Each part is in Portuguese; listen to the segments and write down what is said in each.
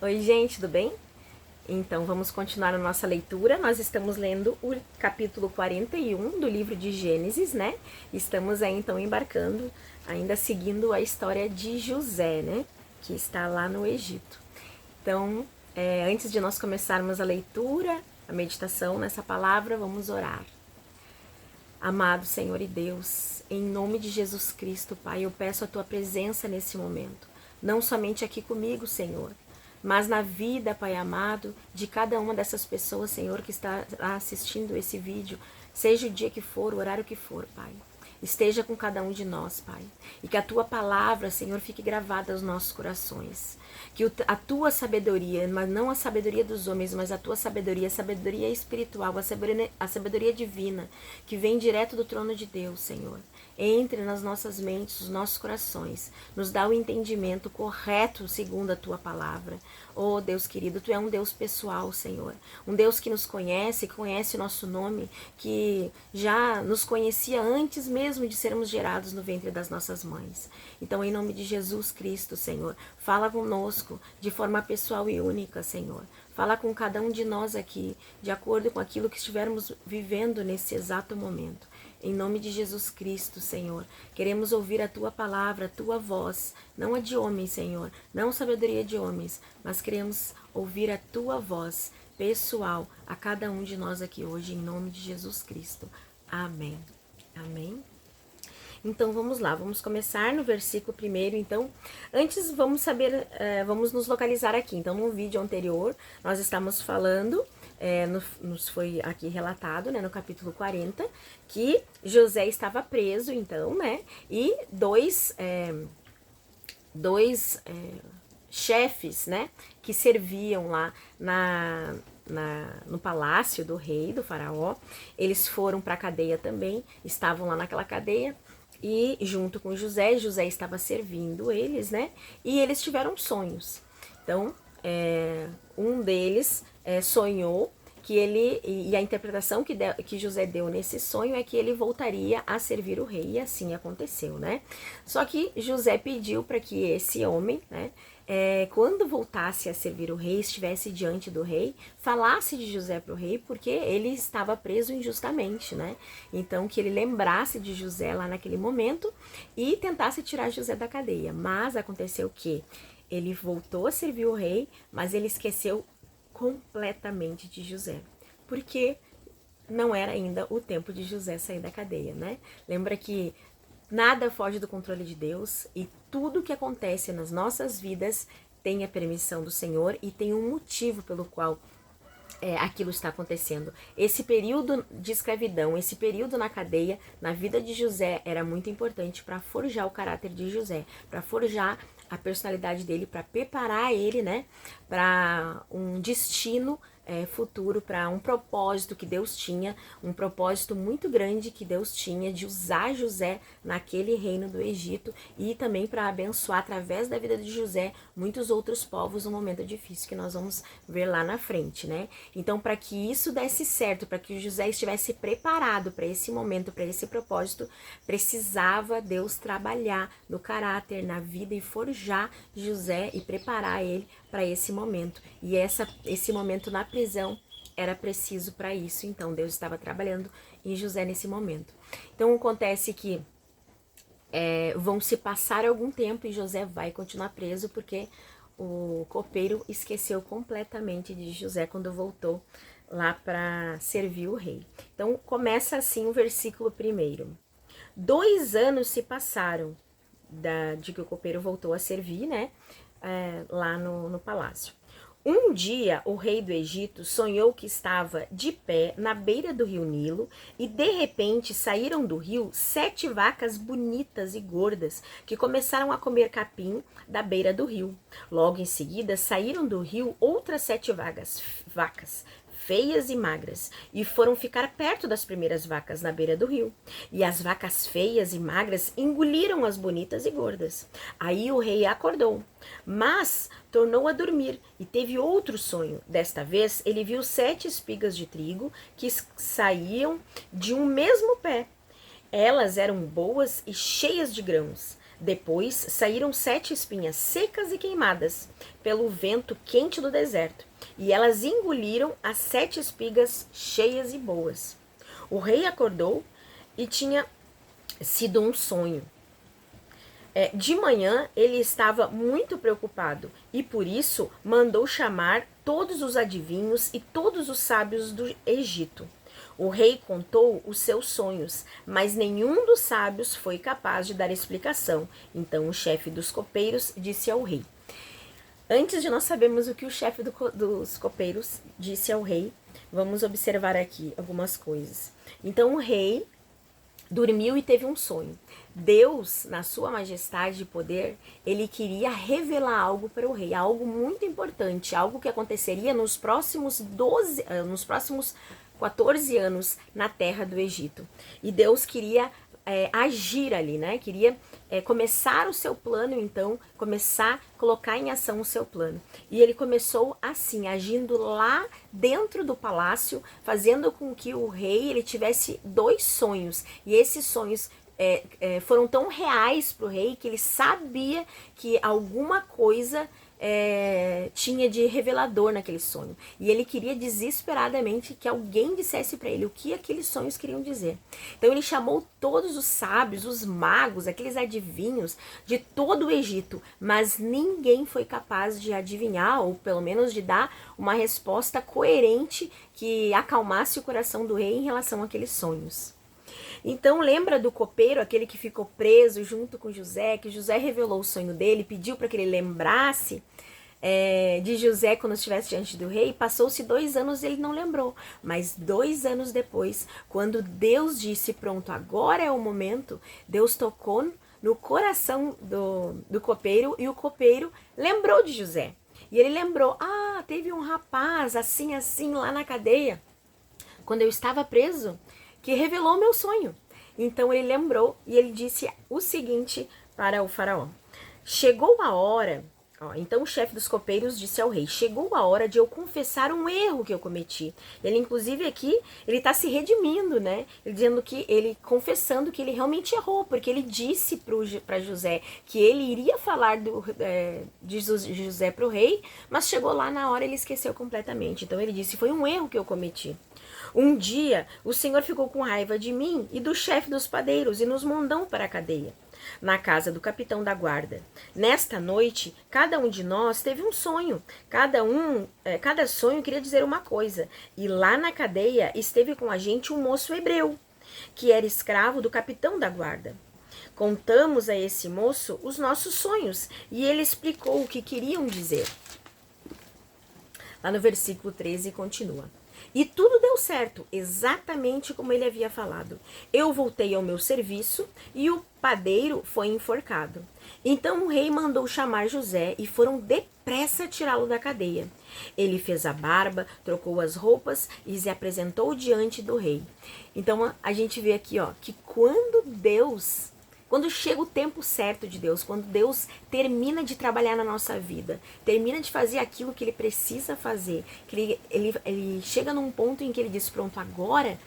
Oi, gente, tudo bem? Então, vamos continuar a nossa leitura. Nós estamos lendo o capítulo 41 do livro de Gênesis, né? Estamos aí, então, embarcando, ainda seguindo a história de José, né? Que está lá no Egito. Então, antes de nós começarmos a leitura, a meditação nessa palavra, vamos orar. Amado Senhor e Deus, em nome de Jesus Cristo, Pai, eu peço a Tua presença nesse momento. Não somente aqui comigo, Senhor, mas na vida, Pai amado, de cada uma dessas pessoas, Senhor, que está assistindo esse vídeo, seja o dia que for, o horário que for, Pai. Esteja com cada um de nós, Pai. E que a Tua palavra, Senhor, fique gravada aos nossos corações. Que a Tua sabedoria, mas não a sabedoria dos homens, mas a Tua sabedoria, a sabedoria espiritual, a sabedoria divina, que vem direto do trono de Deus, Senhor, entre nas nossas mentes, nos nossos corações, nos dá o entendimento correto segundo a Tua palavra. Oh, Deus querido, Tu é um Deus pessoal, Senhor. Um Deus que nos conhece, conhece o nosso nome, que já nos conhecia antes mesmo de sermos gerados no ventre das nossas mães. Então, em nome de Jesus Cristo, Senhor, fala conosco de forma pessoal e única, Senhor. Fala com cada um de nós aqui, de acordo com aquilo que estivermos vivendo nesse exato momento. Em nome de Jesus Cristo, Senhor, queremos ouvir a Tua palavra, a Tua voz, não a de homens, Senhor, não sabedoria de homens, mas queremos ouvir a Tua voz pessoal a cada um de nós aqui hoje, em nome de Jesus Cristo. Amém. Amém. Então vamos lá, vamos começar no versículo primeiro. Então, antes vamos saber, vamos nos localizar aqui. Então, no vídeo anterior, nós estamos falando, nos foi aqui relatado, né, no capítulo 40, que José estava preso, então, né, e dois chefes, né, que serviam lá no palácio do rei, do faraó, eles foram para a cadeia também, estavam lá naquela cadeia, e junto com José, José estava servindo eles, né, e eles tiveram sonhos. Então, um deles sonhou que ele, e a interpretação que José deu nesse sonho é que ele voltaria a servir o rei, e assim aconteceu, né? Só que José pediu para que esse homem, né, quando voltasse a servir o rei, estivesse diante do rei, falasse de José para o rei, porque ele estava preso injustamente, né? Então, que ele lembrasse de José lá naquele momento e tentasse tirar José da cadeia. Mas aconteceu que ele voltou a servir o rei, mas ele esqueceu completamente de José, porque não era ainda o tempo de José sair da cadeia, né? Lembra que nada foge do controle de Deus e tudo que acontece nas nossas vidas tem a permissão do Senhor e tem um motivo pelo qual aquilo está acontecendo. Esse período de escravidão, esse período na cadeia, na vida de José, era muito importante para forjar o caráter de José, para forjar a personalidade dele, para preparar ele, né, para um destino futuro, para um propósito que Deus tinha, um propósito muito grande que Deus tinha de usar José naquele reino do Egito e também para abençoar através da vida de José muitos outros povos no momento difícil que nós vamos ver lá na frente, né? Então, para que isso desse certo, para que José estivesse preparado para esse momento, para esse propósito, precisava Deus trabalhar no caráter, na vida e forjar José e preparar ele para esse momento. E esse momento na prisão era preciso para isso. Então, Deus estava trabalhando em José nesse momento. Então, acontece que vão se passar algum tempo e José vai continuar preso porque o copeiro esqueceu completamente de José quando voltou lá para servir o rei. Então, começa assim o versículo 1. 2 anos se passaram de que o copeiro voltou a servir, né, lá no palácio. Um dia, o rei do Egito sonhou que estava de pé na beira do rio Nilo e, de repente, saíram do rio 7 vacas bonitas e gordas que começaram a comer capim da beira do rio. Logo em seguida, saíram do rio outras 7 vacas feias e magras, e foram ficar perto das primeiras vacas na beira do rio. E as vacas feias e magras engoliram as bonitas e gordas. Aí o rei acordou, mas tornou a dormir e teve outro sonho. Desta vez, ele viu 7 espigas de trigo que saíam de um mesmo pé. Elas eram boas e cheias de grãos. Depois saíram 7 espinhas secas e queimadas pelo vento quente do deserto, e elas engoliram as 7 espigas cheias e boas. O rei acordou e tinha sido um sonho. De manhã ele estava muito preocupado e por isso mandou chamar todos os adivinhos e todos os sábios do Egito. O rei contou os seus sonhos, mas nenhum dos sábios foi capaz de dar explicação. Então o chefe dos copeiros disse ao rei. Antes de nós sabermos o que o chefe dos copeiros disse ao rei, vamos observar aqui algumas coisas. Então o rei dormiu e teve um sonho. Deus, na sua majestade e poder, ele queria revelar algo para o rei, algo muito importante, algo que aconteceria nos próximos 14 anos na terra do Egito. E Deus queria agir ali, né? Queria começar o seu plano, então, começar a colocar em ação o seu plano. E ele começou assim, agindo lá dentro do palácio, fazendo com que o rei ele tivesse 2 sonhos. E esses sonhos foram tão reais para o rei que ele sabia que alguma coisa tinha de revelador naquele sonho. E ele queria desesperadamente que alguém dissesse para ele o que aqueles sonhos queriam dizer. Então ele chamou todos os sábios, os magos, aqueles adivinhos de todo o Egito, mas ninguém foi capaz de adivinhar, ou pelo menos de dar uma resposta coerente que acalmasse o coração do rei em relação àqueles sonhos. Então lembra do copeiro, aquele que ficou preso junto com José, que José revelou o sonho dele, pediu para que ele lembrasse de José quando estivesse diante do rei. Passou-se 2 anos e ele não lembrou, mas 2 anos depois, quando Deus disse, pronto, agora é o momento, Deus tocou no coração do copeiro e o copeiro lembrou de José. E ele lembrou, teve um rapaz assim lá na cadeia, quando eu estava preso, que revelou meu sonho. Então ele lembrou e ele disse o seguinte para o faraó. Chegou a hora, então o chefe dos copeiros disse ao rei, chegou a hora de eu confessar um erro que eu cometi. Ele inclusive aqui, ele está se redimindo, né? Ele dizendo que, ele confessando que ele realmente errou, porque ele disse para José que ele iria falar de José para o rei, mas chegou lá na hora e ele esqueceu completamente. Então ele disse, foi um erro que eu cometi. Um dia, o Senhor ficou com raiva de mim e do chefe dos padeiros e nos mandou para a cadeia, na casa do capitão da guarda. Nesta noite, cada um de nós teve um sonho. Cada sonho queria dizer uma coisa. E lá na cadeia esteve com a gente um moço hebreu, que era escravo do capitão da guarda. Contamos a esse moço os nossos sonhos e ele explicou o que queriam dizer. Lá no versículo 13 continua. E tudo deu certo, exatamente como ele havia falado. Eu voltei ao meu serviço e o padeiro foi enforcado. Então o rei mandou chamar José e foram depressa tirá-lo da cadeia. Ele fez a barba, trocou as roupas e se apresentou diante do rei. Então a gente vê aqui que quando chega o tempo certo de Deus, quando Deus termina de trabalhar na nossa vida, termina de fazer aquilo que ele precisa fazer, que ele chega num ponto em que ele diz, pronto, agora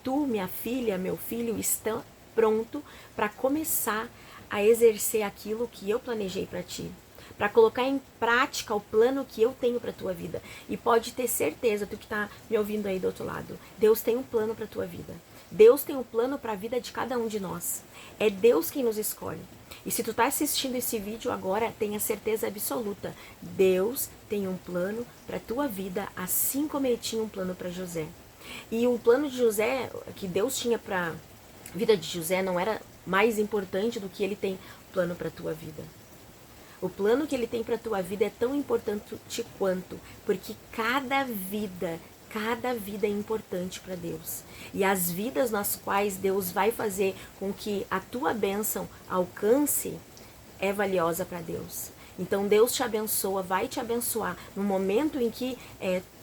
tu, minha filha, meu filho, estão pronto para começar a exercer aquilo que eu planejei para ti, para colocar em prática o plano que eu tenho para tua vida. E pode ter certeza, tu que está me ouvindo aí do outro lado, Deus tem um plano para tua vida. Deus tem um plano para a vida de cada um de nós. É Deus quem nos escolhe. E se tu está assistindo esse vídeo agora, tenha certeza absoluta. Deus tem um plano para a tua vida, assim como ele tinha um plano para José. E o plano de José, que Deus tinha para a vida de José, não era mais importante do que ele tem plano para a tua vida. O plano que ele tem para a tua vida é tão importante quanto, porque cada vida é importante para Deus. E as vidas nas quais Deus vai fazer com que a tua bênção alcance é valiosa para Deus. Então Deus te abençoa, vai te abençoar no momento em que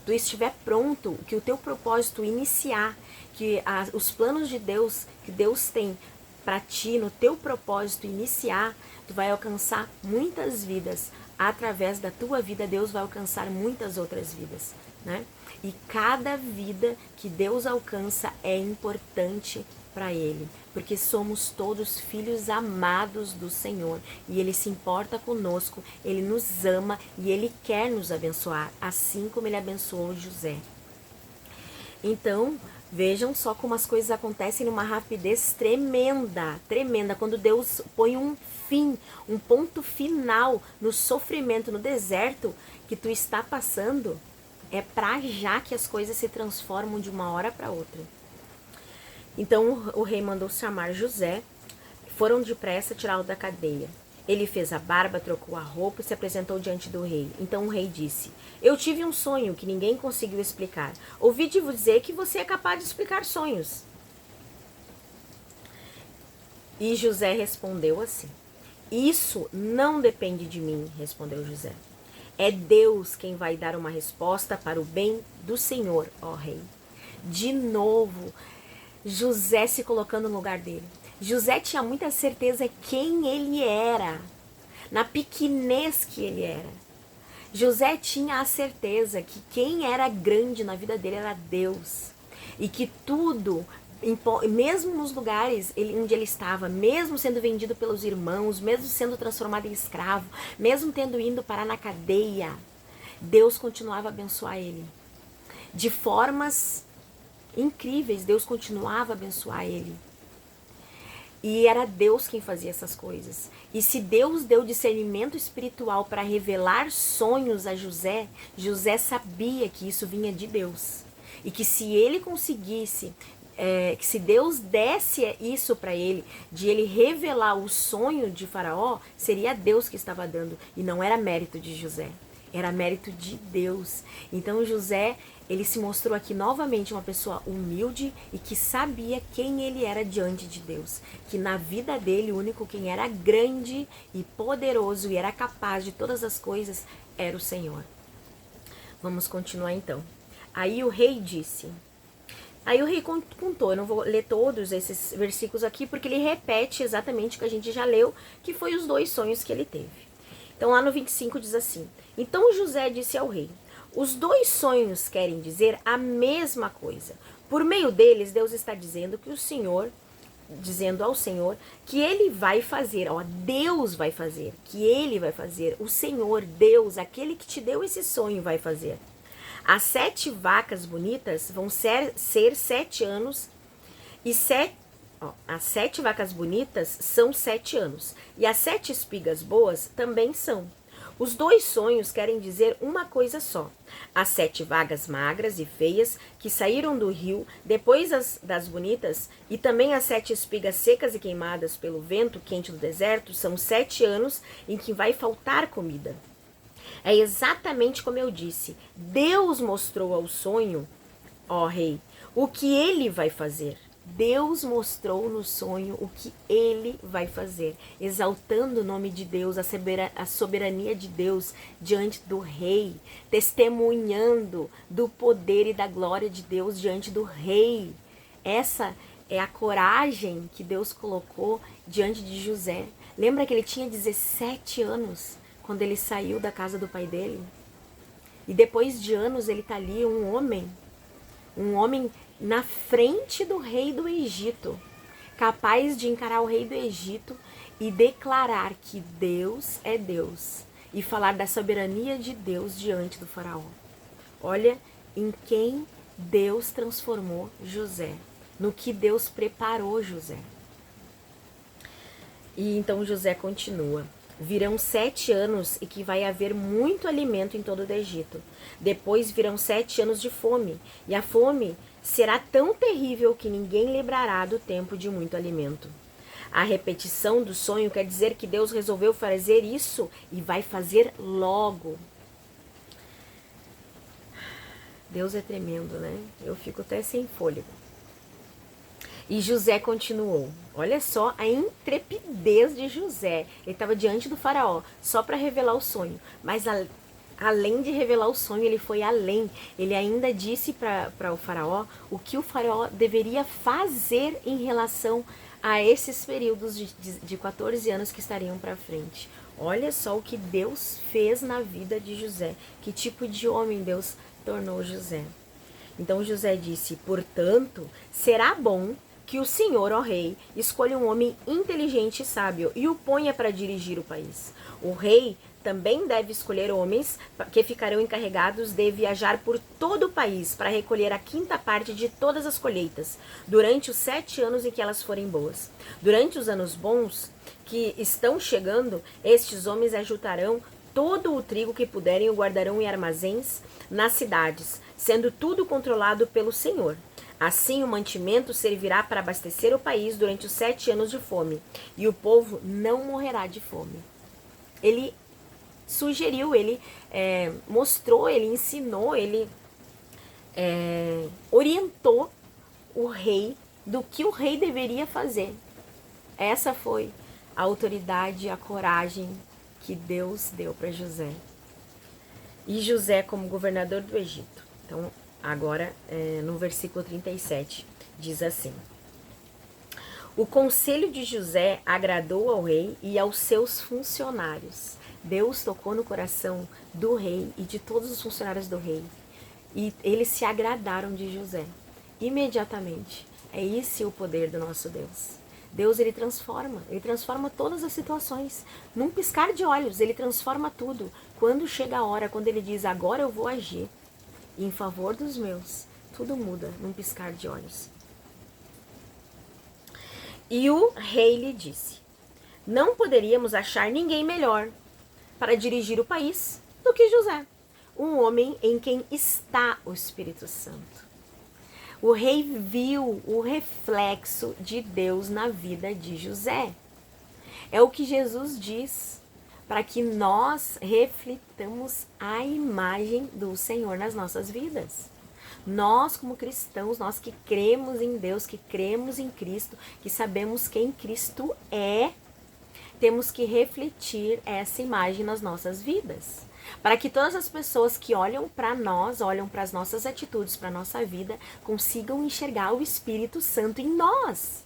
tu estiver pronto, que o teu propósito iniciar, que os planos de Deus, que Deus tem para ti, no teu propósito iniciar, tu vai alcançar muitas vidas. Através da tua vida, Deus vai alcançar muitas outras vidas, né? E cada vida que Deus alcança é importante para Ele. porque somos todos filhos amados do Senhor e Ele se importa conosco, Ele nos ama e Ele quer nos abençoar, assim como Ele abençoou José. Então, vejam só como as coisas acontecem numa rapidez tremenda, tremenda, quando Deus põe um fim, um ponto final no sofrimento, no deserto que tu está passando, é pra já que as coisas se transformam de uma hora para outra. Então o rei mandou chamar José, foram depressa tirá-lo da cadeia. Ele fez a barba, trocou a roupa e se apresentou diante do rei. Então o rei disse: eu tive um sonho que ninguém conseguiu explicar. Ouvi de dizer que você é capaz de explicar sonhos. E José respondeu assim: isso não depende de mim, respondeu José. É Deus quem vai dar uma resposta para o bem do Senhor, ó rei. De novo, José se colocando no lugar dele. José tinha muita certeza quem ele era, na pequenez que ele era. José tinha a certeza que quem era grande na vida dele era Deus. E que tudo, mesmo nos lugares onde ele estava, mesmo sendo vendido pelos irmãos, mesmo sendo transformado em escravo, mesmo tendo ido parar na cadeia, Deus continuava a abençoar ele. De formas incríveis, Deus continuava a abençoar ele. E era Deus quem fazia essas coisas. E se Deus deu discernimento espiritual para revelar sonhos a José, José sabia que isso vinha de Deus. E que se ele conseguisse, que se Deus desse isso para ele, de ele revelar o sonho de Faraó, seria Deus que estava dando. E não era mérito de José, era mérito de Deus. Então José, ele se mostrou aqui novamente uma pessoa humilde e que sabia quem ele era diante de Deus. Que na vida dele, o único quem era grande e poderoso e era capaz de todas as coisas era o Senhor. Vamos continuar então. Aí o rei disse... Aí o rei contou, eu não vou ler todos esses versículos aqui, porque ele repete exatamente o que a gente já leu, que foi os 2 sonhos que ele teve. Então lá no 25 diz assim: então José disse ao rei: os 2 sonhos querem dizer a mesma coisa. Por meio deles, Deus está dizendo que o Senhor, dizendo ao Senhor que ele vai fazer, ó, Deus vai fazer, que ele vai fazer, o Senhor, Deus, aquele que te deu esse sonho vai fazer. As 7 vacas bonitas vão ser 7 anos e as 7 vacas bonitas são 7 anos e as 7 espigas boas também são. Os 2 sonhos querem dizer uma coisa só. As 7 vagas magras e feias que saíram do rio depois das bonitas e também as 7 espigas secas e queimadas pelo vento quente do deserto são 7 anos em que vai faltar comida. É exatamente como eu disse. Deus mostrou ao sonho, ó rei, o que ele vai fazer. Deus mostrou no sonho o que ele vai fazer, exaltando o nome de Deus, a soberania de Deus diante do rei, testemunhando do poder e da glória de Deus diante do rei. Essa é a coragem que Deus colocou diante de José. Lembra que ele tinha 17 anos quando ele saiu da casa do pai dele? E depois de anos ele está ali, um homem na frente do rei do Egito, capaz de encarar o rei do Egito e declarar que Deus é Deus e falar da soberania de Deus diante do faraó. Olha em quem Deus transformou José, no que Deus preparou José. E então José continua: virão 7 anos e que vai haver muito alimento em todo o Egito. Depois virão 7 anos de fome, e a fome será tão terrível que ninguém lembrará do tempo de muito alimento. A repetição do sonho quer dizer que Deus resolveu fazer isso e vai fazer logo. Deus é tremendo, né? Eu fico até sem fôlego. E José continuou. Olha só a intrepidez de José. Ele estava diante do faraó só para revelar o sonho. Mas além de revelar o sonho, ele foi além. Ele ainda disse para o faraó o que o faraó deveria fazer em relação a esses períodos de 14 anos que estariam para frente. Olha só o que Deus fez na vida de José. Que tipo de homem Deus tornou José. Então José disse: portanto, será bom que o Senhor, ó rei, escolha um homem inteligente e sábio e o ponha para dirigir o país. O rei também deve escolher homens que ficarão encarregados de viajar por todo o país para recolher a quinta parte de todas as colheitas, durante os 7 anos em que elas forem boas. Durante os anos bons que estão chegando, estes homens ajuntarão todo o trigo que puderem e o guardarão em armazéns nas cidades, sendo tudo controlado pelo Senhor. Assim, o mantimento servirá para abastecer o país durante os 7 anos de fome, e o povo não morrerá de fome. Ele sugeriu, ele mostrou, ele ensinou, ele orientou o rei do que o rei deveria fazer. Essa foi a autoridade, a coragem que Deus deu para José. E José como governador do Egito. Então, agora, no versículo 37, diz assim: o conselho de José agradou ao rei e aos seus funcionários. Deus tocou no coração do rei e de todos os funcionários do rei. E eles se agradaram de José. Imediatamente. É esse o poder do nosso Deus. Deus, ele transforma todas as situações. Num piscar de olhos, ele transforma tudo. Quando chega a hora, quando ele diz, agora eu vou agir em favor dos meus, tudo muda num piscar de olhos. E o rei lhe disse, não poderíamos achar ninguém melhor para dirigir o país do que José, um homem em quem está o Espírito Santo. O rei viu o reflexo de Deus na vida de José. É o que Jesus diz, para que nós reflitamos a imagem do Senhor nas nossas vidas. Nós, como cristãos, nós que cremos em Deus, que cremos em Cristo, que sabemos quem Cristo é, temos que refletir essa imagem nas nossas vidas. Para que todas as pessoas que olham para nós, olham para as nossas atitudes, para a nossa vida, consigam enxergar o Espírito Santo em nós.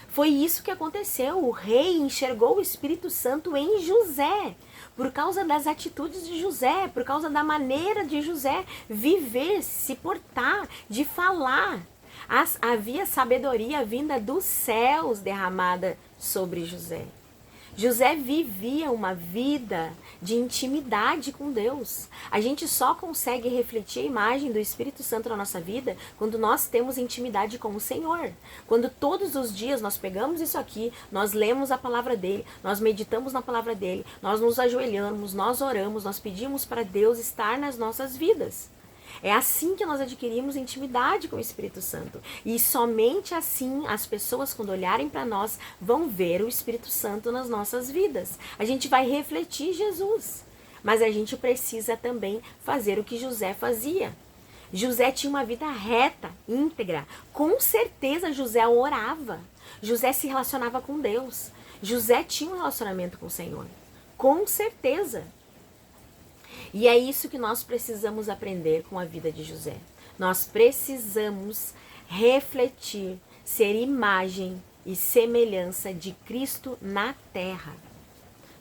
Foi isso que aconteceu. O rei enxergou o Espírito Santo em José, por causa das atitudes de José, por causa da maneira de José viver, se portar, de falar. Havia sabedoria vinda dos céus derramada sobre José. José vivia uma vida de intimidade com Deus. A gente só consegue refletir a imagem do Espírito Santo na nossa vida quando nós temos intimidade com o Senhor. Quando todos os dias nós pegamos isso aqui, nós lemos a palavra dele, nós meditamos na palavra dele, nós nos ajoelhamos, nós oramos, nós pedimos para Deus estar nas nossas vidas. É assim que nós adquirimos intimidade com o Espírito Santo. E somente assim as pessoas, quando olharem para nós, vão ver o Espírito Santo nas nossas vidas. A gente vai refletir Jesus. Mas a gente precisa também fazer o que José fazia. José tinha uma vida reta, íntegra. Com certeza José orava. José se relacionava com Deus. José tinha um relacionamento com o Senhor. Com certeza. E é isso que nós precisamos aprender com a vida de José. Nós precisamos refletir, ser imagem e semelhança de Cristo na terra.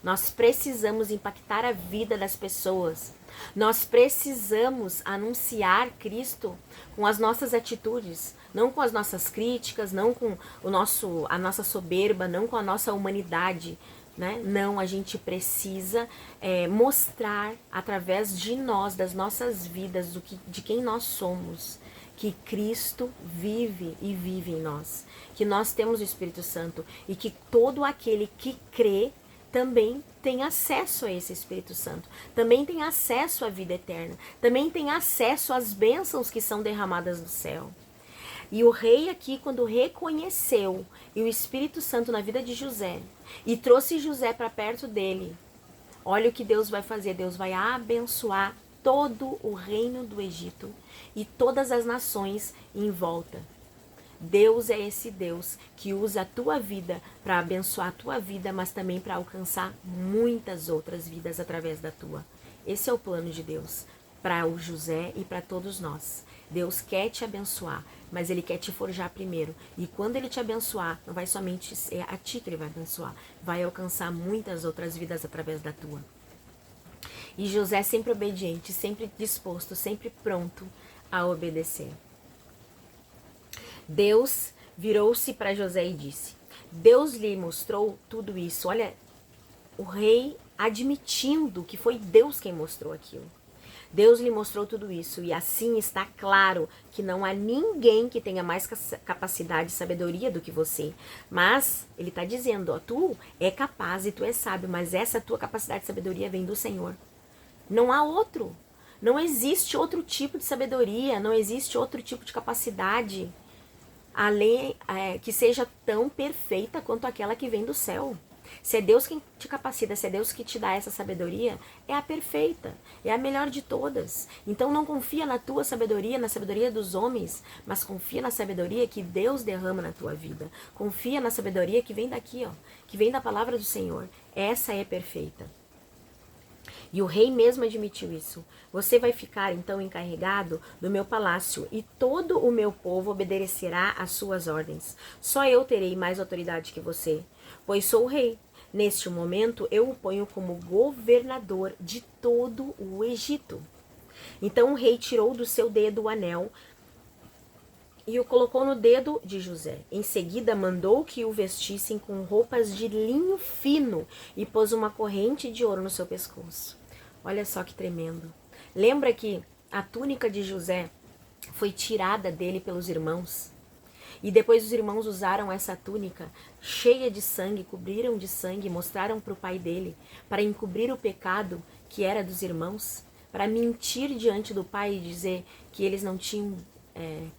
Nós precisamos impactar a vida das pessoas. Nós precisamos anunciar Cristo com as nossas atitudes, não com as nossas críticas, não com a nossa soberba, não com a nossa humanidade. Né? Não, a gente precisa mostrar através de nós, das nossas vidas, de quem nós somos, que Cristo vive e vive em nós, que nós temos o Espírito Santo e que todo aquele que crê também tem acesso a esse Espírito Santo, também tem acesso à vida eterna, também tem acesso às bênçãos que são derramadas do céu. E o rei aqui, quando reconheceu o Espírito Santo na vida de José e trouxe José para perto dele, olha o que Deus vai fazer. Deus vai abençoar todo o reino do Egito e todas as nações em volta. Deus é esse Deus que usa a tua vida para abençoar a tua vida, mas também para alcançar muitas outras vidas através da tua. Esse é o plano de Deus para o José e para todos nós. Deus quer te abençoar, mas Ele quer te forjar primeiro. E quando Ele te abençoar, não vai somente ser a ti que Ele vai abençoar, vai alcançar muitas outras vidas através da tua. E José sempre obediente, sempre disposto, sempre pronto a obedecer. Deus virou-se para José e disse: Deus lhe mostrou tudo isso. Olha, o rei admitindo que foi Deus quem mostrou aquilo. Deus lhe mostrou tudo isso, e assim está claro que não há ninguém que tenha mais capacidade e sabedoria do que você. Mas ele está dizendo, ó, tu é capaz e tu é sábio, mas essa tua capacidade e sabedoria vem do Senhor. Não há outro. Não existe outro tipo de sabedoria, não existe outro tipo de capacidade além que seja tão perfeita quanto aquela que vem do céu. Se é Deus quem te capacita, se é Deus que te dá essa sabedoria, é a perfeita, é a melhor de todas. Então não confia na tua sabedoria, na sabedoria dos homens, mas confia na sabedoria que Deus derrama na tua vida. Confia na sabedoria que vem daqui, ó, que vem da palavra do Senhor. Essa é perfeita. E o rei mesmo admitiu isso. Você vai ficar então encarregado do meu palácio e todo o meu povo obedecerá às suas ordens. Só eu terei mais autoridade que você, pois sou o rei. Neste momento eu o ponho como governador de todo o Egito. Então o rei tirou do seu dedo o anel e o colocou no dedo de José. Em seguida mandou que o vestissem com roupas de linho fino e pôs uma corrente de ouro no seu pescoço. Olha só que tremendo. Lembra que a túnica de José foi tirada dele pelos irmãos? E depois os irmãos usaram essa túnica cheia de sangue, cobriram de sangue, mostraram para o pai dele, para encobrir o pecado que era dos irmãos, para mentir diante do pai e dizer que eles não tinham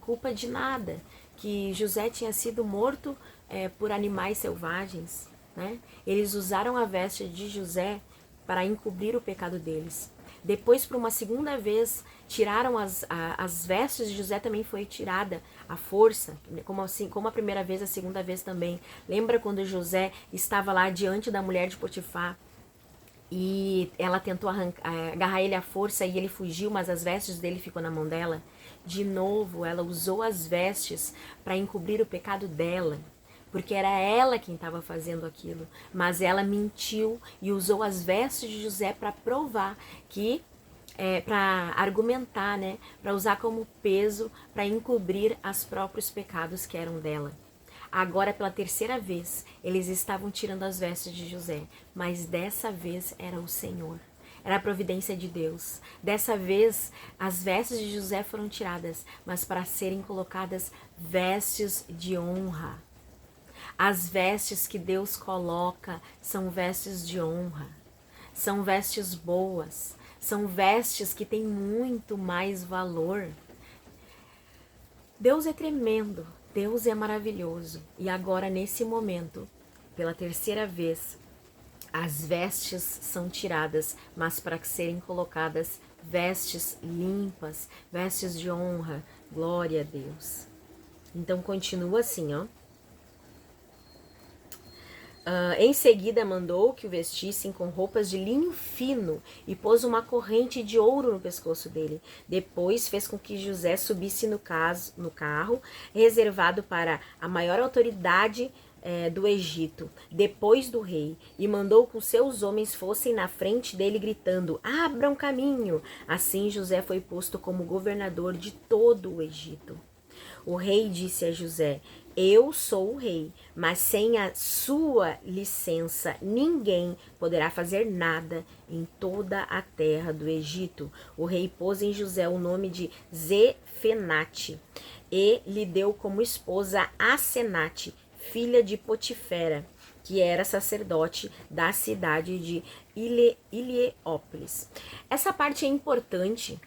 culpa de nada, que José tinha sido morto por animais selvagens, né? Eles usaram a veste de José para encobrir o pecado deles. Depois, por uma segunda vez, tiraram as vestes de José, também foi tirada a força, como a primeira vez, a segunda vez também. Lembra quando José estava lá diante da mulher de Potifar e ela tentou agarrar ele à força e ele fugiu, mas as vestes dele ficou na mão dela? De novo, ela usou as vestes para encobrir o pecado dela, porque era ela quem estava fazendo aquilo, mas ela mentiu e usou as vestes de José para provar que, para argumentar, né, para usar como peso, para encobrir os próprios pecados que eram dela. Agora, pela terceira vez, eles estavam tirando as vestes de José, mas dessa vez era o Senhor. Era a providência de Deus. Dessa vez, as vestes de José foram tiradas, mas para serem colocadas vestes de honra. As vestes que Deus coloca são vestes de honra, são vestes boas, são vestes que têm muito mais valor. Deus é tremendo, Deus é maravilhoso. E agora, nesse momento, pela terceira vez, as vestes são tiradas, mas para serem colocadas vestes limpas, vestes de honra. Glória a Deus. Então continua assim, ó. Em seguida mandou que o vestissem com roupas de linho fino e pôs uma corrente de ouro no pescoço dele. Depois fez com que José subisse no carro reservado para a maior autoridade do Egito, depois do rei, e mandou que os seus homens fossem na frente dele gritando: abram caminho. Assim José foi posto como governador de todo o Egito. O rei disse a José: eu sou o rei, mas sem a sua licença ninguém poderá fazer nada em toda a terra do Egito. O rei pôs em José o nome de Zefenate e lhe deu como esposa Asenate, filha de Potifera, que era sacerdote da cidade de Ilhéopolis. Essa parte é importante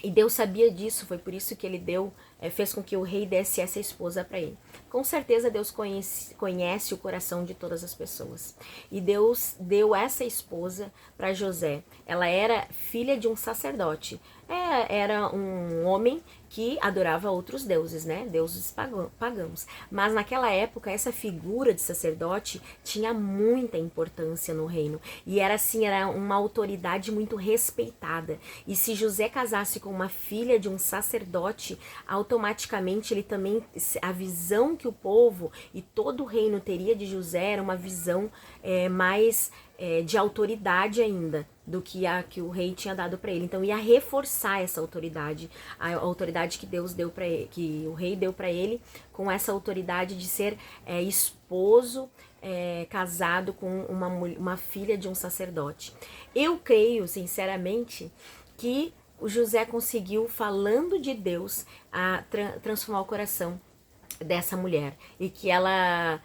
e Deus sabia disso, foi por isso que ele fez com que o rei desse essa esposa para ele. Com certeza Deus conhece o coração de todas as pessoas. E Deus deu essa esposa para José. Ela era filha de um sacerdote. Era um homem que adorava outros deuses, né? Deuses pagãos. Mas naquela época, essa figura de sacerdote tinha muita importância no reino. E era uma autoridade muito respeitada. E se José casasse com uma filha de um sacerdote, automaticamente ele também, a visão que o povo e todo o reino teria de José era uma visão mais de autoridade ainda, do que o rei tinha dado para ele. Então ia reforçar essa autoridade, a autoridade que Deus deu para ele, que o rei deu para ele, com essa autoridade de ser esposo, casado com uma filha de um sacerdote. Eu creio, sinceramente, que o José conseguiu, falando de Deus, transformar o coração dessa mulher e que ela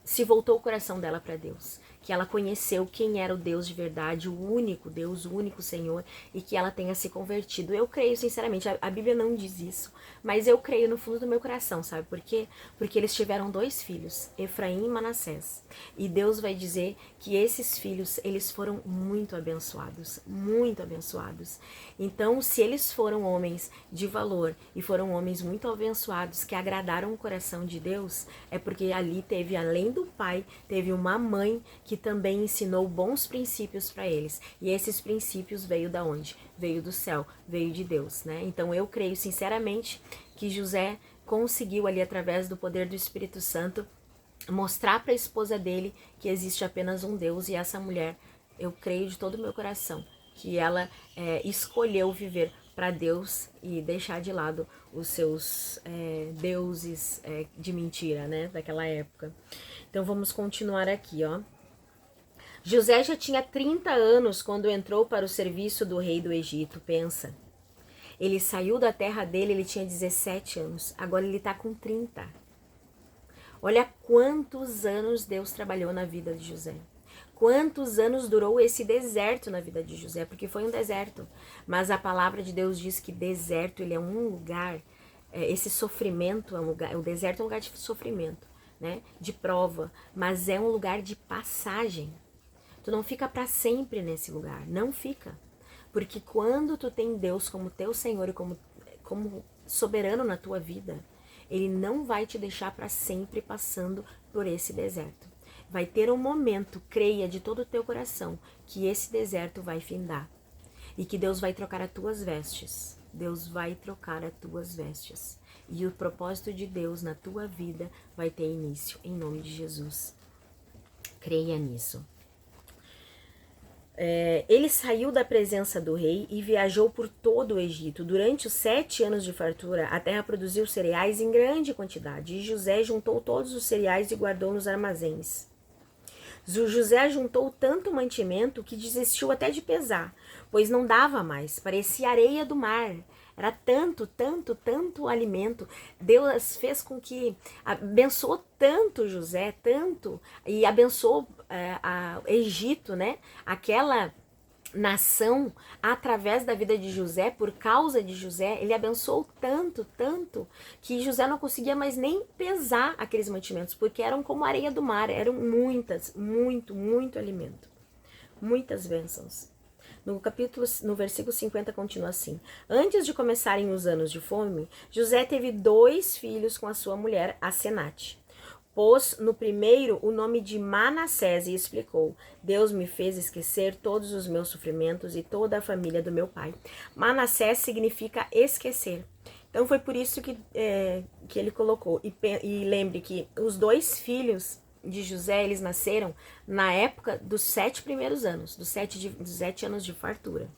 se voltou o coração dela para Deus, que ela conheceu quem era o Deus de verdade, o único Deus, o único Senhor, e que ela tenha se convertido. Eu creio, sinceramente, a Bíblia não diz isso, mas eu creio no fundo do meu coração, sabe por quê? Porque eles tiveram 2 filhos, Efraim e Manassés, e Deus vai dizer que esses filhos, eles foram muito abençoados, muito abençoados. Então, se eles foram homens de valor e foram homens muito abençoados, que agradaram o coração de Deus, é porque ali teve, além do pai, teve uma mãe que também ensinou bons princípios para eles. E esses princípios veio da onde? Veio do céu, veio de Deus, né? Então eu creio sinceramente que José conseguiu ali, através do poder do Espírito Santo, mostrar para a esposa dele que existe apenas um Deus, e essa mulher, eu creio de todo o meu coração, que ela escolheu viver para Deus e deixar de lado os seus deuses de mentira, né, daquela época. Então vamos continuar aqui, ó. José já tinha 30 anos quando entrou para o serviço do rei do Egito, pensa. Ele saiu da terra dele, ele tinha 17 anos, agora ele está com 30. Olha quantos anos Deus trabalhou na vida de José. Quantos anos durou esse deserto na vida de José, porque foi um deserto. Mas a palavra de Deus diz que deserto, ele é um lugar, esse sofrimento é um lugar, o deserto é um lugar de sofrimento, né? De prova, mas é um lugar de passagem. Tu não fica para sempre nesse lugar, não fica. Porque quando tu tem Deus como teu Senhor e como soberano na tua vida, Ele não vai te deixar para sempre passando por esse deserto. Vai ter um momento, creia de todo o teu coração, que esse deserto vai findar. E que Deus vai trocar as tuas vestes. Deus vai trocar as tuas vestes. E o propósito de Deus na tua vida vai ter início, em nome de Jesus. Creia nisso. Ele saiu da presença do rei e viajou por todo o Egito. Durante os 7 anos de fartura, a terra produziu cereais em grande quantidade. E José juntou todos os cereais e guardou nos armazéns. José juntou tanto mantimento que desistiu até de pesar, pois não dava mais, parecia areia do mar. Era tanto, tanto, tanto alimento. Deus fez com que abençoou tanto José, tanto, e abençoou o Egito, né? Aquela nação, através da vida de José, por causa de José, ele abençoou tanto, tanto, que José não conseguia mais nem pesar aqueles mantimentos, porque eram como areia do mar, eram muito alimento, muitas bênçãos. No versículo 50 continua assim: antes de começarem os anos de fome, José teve 2 filhos com a sua mulher, Asenate. Pôs no primeiro o nome de Manassés e explicou: Deus me fez esquecer todos os meus sofrimentos e toda a família do meu pai. Manassés significa esquecer. Então foi por isso que ele colocou. E lembre que os 2 filhos de José, eles nasceram na época dos 7 primeiros anos, dos 7 anos de fartura.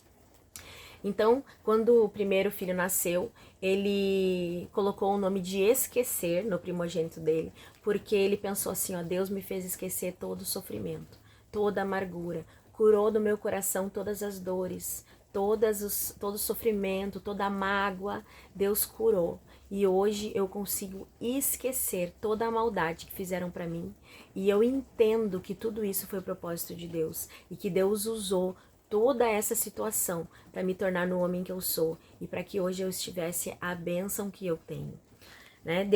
Então, quando o primeiro filho nasceu, ele colocou o nome de esquecer no primogênito dele, porque ele pensou assim, ó, Deus me fez esquecer todo o sofrimento, toda a amargura, curou do meu coração todas as dores, todo o sofrimento, toda a mágoa, Deus curou. E hoje eu consigo esquecer toda a maldade que fizeram para mim, e eu entendo que tudo isso foi o propósito de Deus, e que Deus usou toda essa situação para me tornar no homem que eu sou e para que hoje eu estivesse a bênção que eu tenho, né?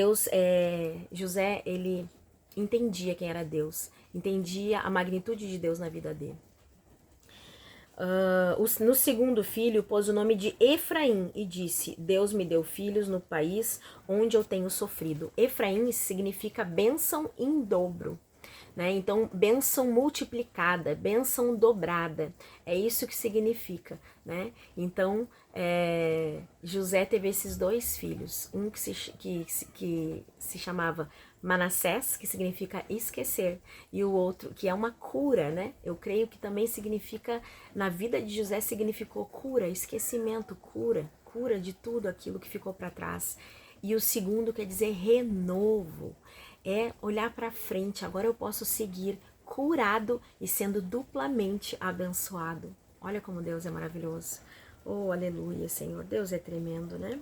José, ele entendia quem era Deus, entendia a magnitude de Deus na vida dele. No segundo filho, pôs o nome de Efraim e disse: Deus me deu filhos no país onde eu tenho sofrido. Efraim significa bênção em dobro. né? Então, bênção multiplicada, bênção dobrada, é isso que significa, né? Então, José teve esses dois filhos, um que se chamava Manassés, que significa esquecer, e o outro, que é uma cura, né? Eu creio que também significa, na vida de José significou cura, esquecimento, cura de tudo aquilo que ficou para trás. E o segundo quer dizer renovo, é olhar para frente, agora eu posso seguir curado e sendo duplamente abençoado. Olha como Deus é maravilhoso. Oh, aleluia, Senhor. Deus é tremendo, né?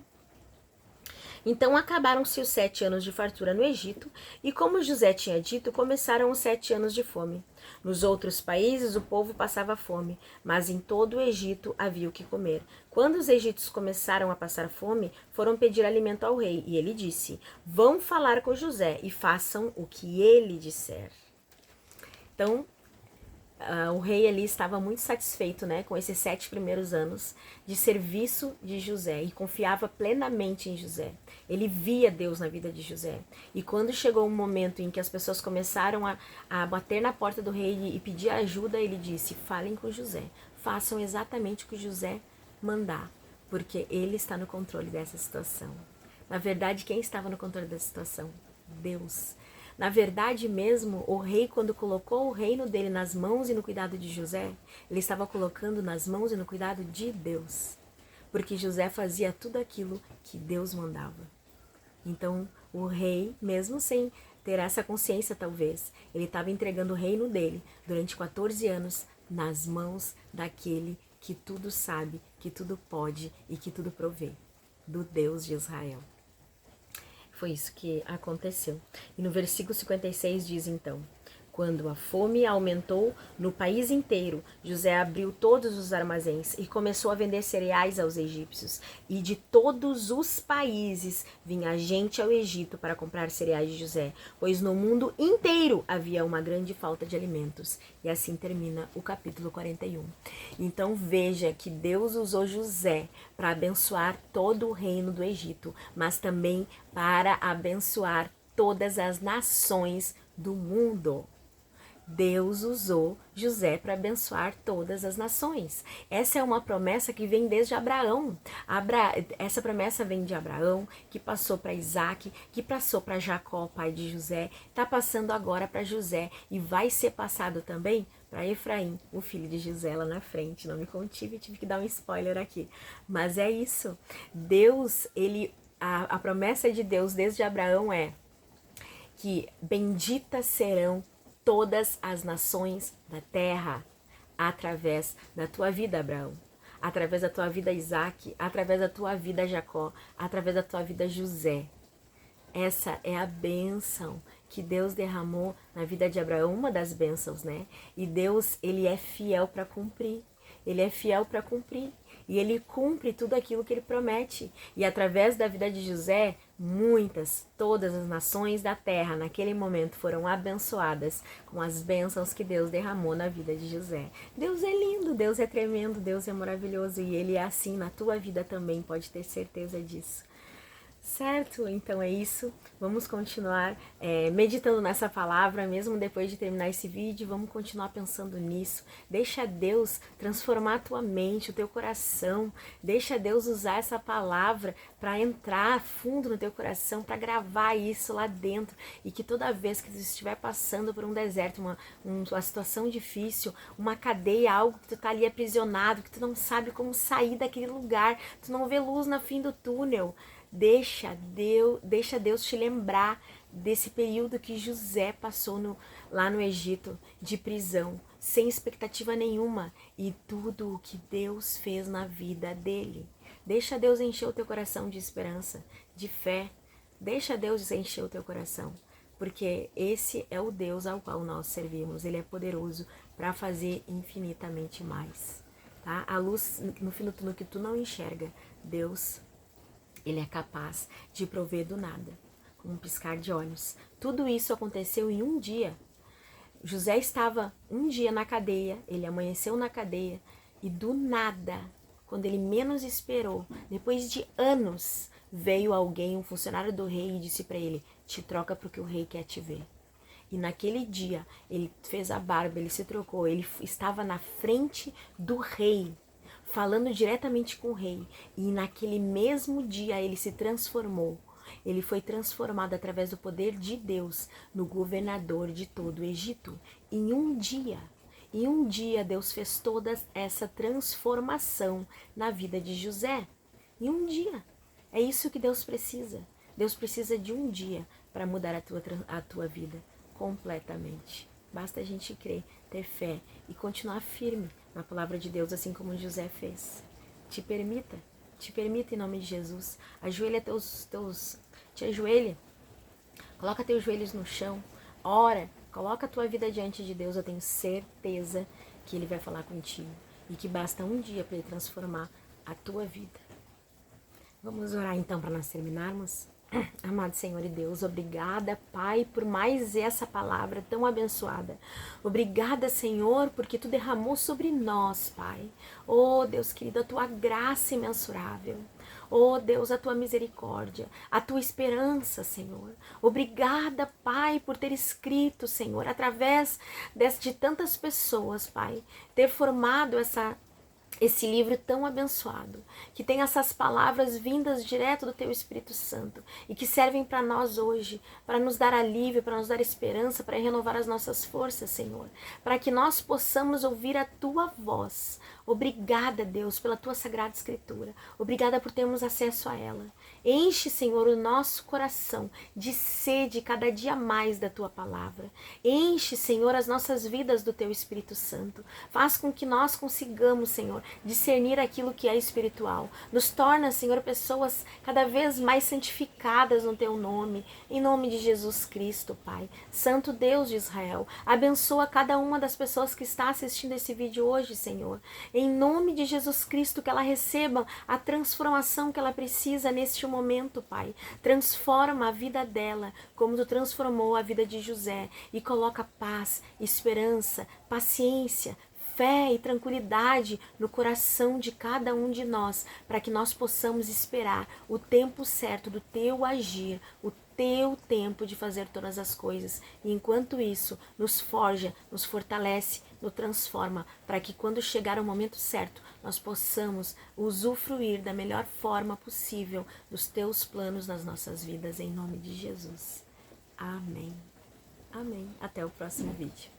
Então acabaram-se os 7 anos de fartura no Egito, e como José tinha dito, começaram os 7 anos de fome. Nos outros países o povo passava fome, mas em todo o Egito havia o que comer. Quando os egípcios começaram a passar fome, foram pedir alimento ao rei, e ele disse: vão falar com José e façam o que ele disser. Então, o rei ali estava muito satisfeito, né, com esses 7 primeiros anos de serviço de José e confiava plenamente em José. Ele via Deus na vida de José. E quando chegou um momento em que as pessoas começaram a bater na porta do rei e pedir ajuda, ele disse: falem com José, façam exatamente o que José mandar, porque ele está no controle dessa situação. Na verdade, quem estava no controle dessa situação? Deus. Na verdade mesmo, o rei, quando colocou o reino dele nas mãos e no cuidado de José, ele estava colocando nas mãos e no cuidado de Deus. Porque José fazia tudo aquilo que Deus mandava. Então, o rei, mesmo sem ter essa consciência talvez, ele estava entregando o reino dele durante 14 anos nas mãos daquele que tudo sabe, que tudo pode e que tudo provê, do Deus de Israel. Foi isso que aconteceu. E no versículo 56 diz então: quando a fome aumentou no país inteiro, José abriu todos os armazéns e começou a vender cereais aos egípcios. E de todos os países vinha gente ao Egito para comprar cereais de José, pois no mundo inteiro havia uma grande falta de alimentos. E assim termina o capítulo 41. Então veja que Deus usou José para abençoar todo o reino do Egito, mas também para abençoar todas as nações do mundo. Deus usou José para abençoar todas as nações. Essa é uma promessa que vem desde Abraão. Essa promessa vem de Abraão, que passou para Isaac, que passou para Jacó, pai de José, está passando agora para José e vai ser passado também para Efraim, o filho de José lá na frente. Não me contive, tive que dar um spoiler aqui. Mas é isso. Deus, a promessa de Deus desde Abraão é que benditas serão todas as nações da terra, através da tua vida, Abraão, através da tua vida, Isaac, através da tua vida, Jacó, através da tua vida, José. Essa é a bênção que Deus derramou na vida de Abraão, uma das bênçãos, né? E Deus, ele é fiel para cumprir. Ele é fiel para cumprir. E ele cumpre tudo aquilo que ele promete. E através da vida de José, todas as nações da terra naquele momento foram abençoadas com as bênçãos que Deus derramou na vida de José. Deus é lindo, Deus é tremendo, Deus é maravilhoso. E ele é assim na tua vida também, pode ter certeza disso. Certo? Então é isso. Vamos continuar meditando nessa palavra, mesmo depois de terminar esse vídeo. Vamos continuar pensando nisso. Deixa Deus transformar a tua mente, o teu coração. Deixa Deus usar essa palavra para entrar fundo no teu coração, para gravar isso lá dentro. E que toda vez que tu estiver passando por um deserto, uma situação difícil, uma cadeia, algo que tu tá ali aprisionado, que tu não sabe como sair daquele lugar, tu não vê luz no fim do túnel, Deixa Deus te lembrar desse período que José passou lá no Egito, de prisão, sem expectativa nenhuma, e tudo o que Deus fez na vida dele. Deixa Deus encher o teu coração de esperança, de fé. Deixa Deus encher o teu coração, porque esse é o Deus ao qual nós servimos. Ele é poderoso para fazer infinitamente mais. Tá? A luz no fim do túnel que tu não enxerga, Deus, ele é capaz de prover do nada, como um piscar de olhos. Tudo isso aconteceu em um dia. José estava um dia na cadeia, ele amanheceu na cadeia, e do nada, quando ele menos esperou, depois de anos, veio alguém, um funcionário do rei, e disse para ele: te troca porque o rei quer te ver. E naquele dia, ele fez a barba, ele se trocou, ele estava na frente do rei, falando diretamente com o rei. E naquele mesmo dia ele se transformou. Ele foi transformado através do poder de Deus no governador de todo o Egito. Em um dia. Em um dia Deus fez toda essa transformação na vida de José. Em um dia. É isso que Deus precisa. Deus precisa de um dia para mudar a tua vida completamente. Basta a gente crer, ter fé e continuar firme na palavra de Deus, assim como José fez. Te permita em nome de Jesus. Ajoelha te ajoelha, coloca teus joelhos no chão, ora, coloca a tua vida diante de Deus. Eu tenho certeza que Ele vai falar contigo e que basta um dia para Ele transformar a tua vida. Vamos orar então para nós terminarmos. Amado Senhor e Deus, obrigada, Pai, por mais essa palavra tão abençoada. Obrigada, Senhor, porque Tu derramou sobre nós, Pai. Oh, Deus querido, a Tua graça imensurável. Oh, Deus, a Tua misericórdia, a Tua esperança, Senhor. Obrigada, Pai, por ter escrito, Senhor, através de tantas pessoas, Pai, ter formado esse livro tão abençoado, que tem essas palavras vindas direto do Teu Espírito Santo e que servem para nós hoje, para nos dar alívio, para nos dar esperança, para renovar as nossas forças, Senhor, para que nós possamos ouvir a Tua voz. Obrigada, Deus, pela Tua Sagrada Escritura. Obrigada por termos acesso a ela. Enche, Senhor, o nosso coração de sede cada dia mais da Tua palavra. Enche, Senhor, as nossas vidas do Teu Espírito Santo. Faz com que nós consigamos, Senhor, discernir aquilo que é espiritual. Nos torna, Senhor, pessoas cada vez mais santificadas no Teu nome. Em nome de Jesus Cristo, Pai. Santo Deus de Israel, abençoa cada uma das pessoas que está assistindo esse vídeo hoje, Senhor. Em nome de Jesus Cristo, que ela receba a transformação que ela precisa neste momento, Pai. Transforma a vida dela, como Tu transformou a vida de José, e coloca paz, esperança, paciência, fé e tranquilidade no coração de cada um de nós, para que nós possamos esperar o tempo certo do Teu agir, o Teu tempo de fazer todas as coisas. E enquanto isso, nos forja, nos fortalece, nos transforma, para que quando chegar o momento certo, nós possamos usufruir da melhor forma possível dos Teus planos nas nossas vidas, em nome de Jesus. Amém. Amém. Até o próximo vídeo.